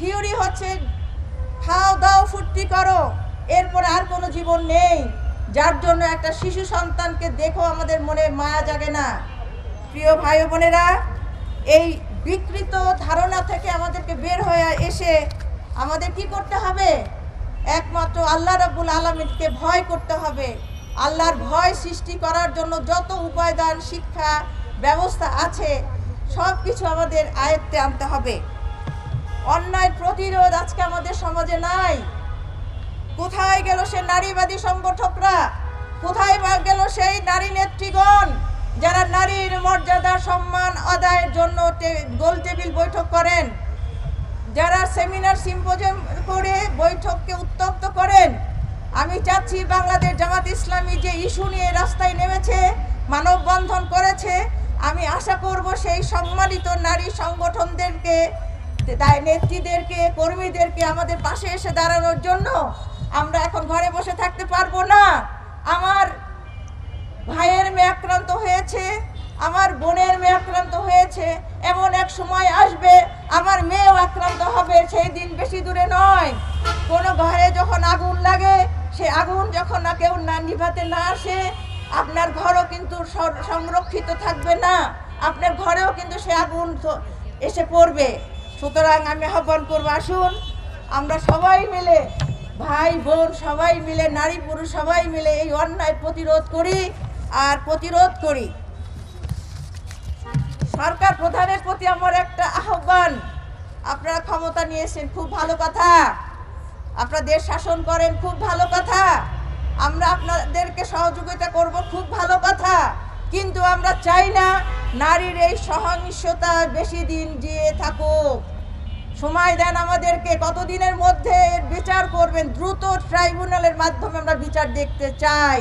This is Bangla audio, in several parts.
থিওরি হচ্ছে খাও দাও ফুর্তি করো, এরপরে আর কোনো জীবন নেই, যার জন্য একটা শিশু সন্তানকে দেখো আমাদের মনে মায়া জাগে না। প্রিয় ভাই বোনেরা, এই বিকৃত ধারণা থেকে আমাদেরকে বের হয়ে এসে আমাদের কি করতে হবে? একমাত্র আল্লাহ রাব্বুল আলামিনকে ভয় করতে হবে। আল্লাহর ভয় সৃষ্টি করার জন্য যত উপায়দান শিক্ষা ব্যবস্থা আছে সব কিছু আমাদের আয়ত্তে আনতে হবে। অন্যায় প্রতিরোধ আজকে আমাদের সমাজে নাই। কোথায় গেল সে নারীবাদী সংগঠকরা? কোথায় গেল সেই নারী নেত্রীগণ যারা নারীর মর্যাদা সম্মান আদায়ের জন্য গোল টেবিল বৈঠক করেন, যারা সেমিনার সিম্পোজিয়াম করে বৈঠককে উত্তপ্ত করেন? আমি চাচ্ছি বাংলাদেশ জামাত ইসলামী যে ইস্যু নিয়ে রাস্তায় নেমেছে, মানববন্ধন করেছে, আমি আশা করব সেই সম্মানিত নারী সংগঠনদেরকে, নেত্রীদেরকে, কর্মীদেরকে আমাদের পাশে এসে দাঁড়ানোর জন্য। আমরা এখন ঘরে বসে থাকতে পারবো না। আমার ভাইয়ের মেয়ে আক্রান্ত হয়েছে, আমার বোনের মেয়ে আক্রান্ত হয়েছে, এমন এক সময় আসবে আমার মেয়েও আক্রান্ত হবে। সেই দিন বেশি দূরে নয়। কোনো ঘরে যখন আগুন লাগে, সে আগুন যখন না কেউ না নিভাতে না আসে, আপনার ঘরও কিন্তু সংরক্ষিত থাকবে না, আপনার ঘরেও কিন্তু সে আগুন এসে পড়বে। সুতরাং আমি আহ্বান করবো, আসুন আমরা সবাই মিলে, ভাই বোন সবাই মিলে, নারী পুরুষ সবাই মিলে এই অন্যায় প্রতিরোধ করি আর প্রতিরোধ করি। সরকার প্রধানের প্রতি আমার একটা আহ্বান, আপনারা ক্ষমতা নিয়েছেন, খুব ভালো কথা, আপনারা দেশ শাসন করেন, খুব ভালো কথা, আমরা আপনাদেরকে সহযোগিতা করব, খুব ভালো কথা, কিন্তু আমরা চাই না নারীর এই সহিংসতা বেশি দিন দিয়ে থাকুক। সময় দেন আমাদেরকে, কতদিনের মধ্যে এর বিচার করবেন? দ্রুত ট্রাইব্যুনালের মাধ্যমে আমরা বিচার দেখতে চাই।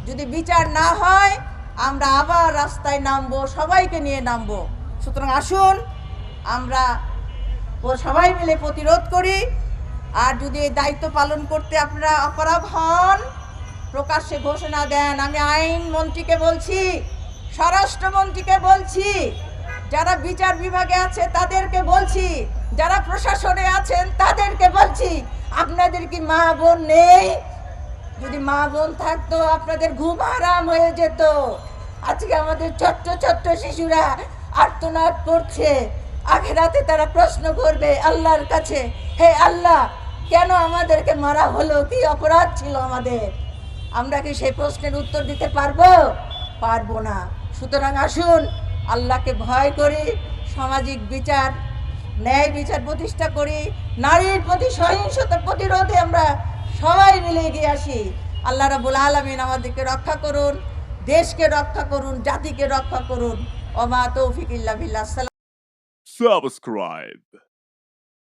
যদি বিচার না হয় আমরা আবার রাস্তায় নামবো, সবাইকে নিয়ে নামবো। সুতরাং আসুন আমরা সবাই মিলে প্রতিরোধ করি। আর যদি এই দায়িত্ব পালন করতে আপনারা অপারগ হন, প্রকাশ্যে ঘোষণা দেন। আমি আইন মন্ত্রীকে বলছি, স্বরাষ্ট্রমন্ত্রীকে বলছি, যারা বিচার বিভাগে আছে তাদেরকে বলছি, যারা প্রশাসনে আছেন তাদেরকে বলছি, আপনাদের কি মা বোন নেই? যদি মা বোন থাকতো আপনাদের ঘুম আরাম হয়ে যেত। আজকে আমাদের ছোট্ট ছোট্ট শিশুরা আর্তনাদ করছে, আখিরাতে তারা প্রশ্ন করবে আল্লাহর কাছে, হে আল্লাহ কেন আমাদেরকে মারা হলো, কি অপরাধ ছিল আমাদের? আমরা কি সেই প্রশ্নের উত্তর দিতে পারবো? পারবো না। সুতরাং আসুন আল্লাহকে ভয় করি, সামাজিক বিচার, ন্যায় বিচার প্রতিষ্ঠা করি, নারীর প্রতি সহিংসতা প্রতিরোধে আমরা সবাই মিলে এগিয়ে আসি। আল্লাহ রাব্বুল আলামিন আমাদেরকে রক্ষা করুন, দেশকে রক্ষা করুন, জাতিকে রক্ষা করুন। ওমা তৌফিক ইল্লা বিল্লাহ। Subscribe.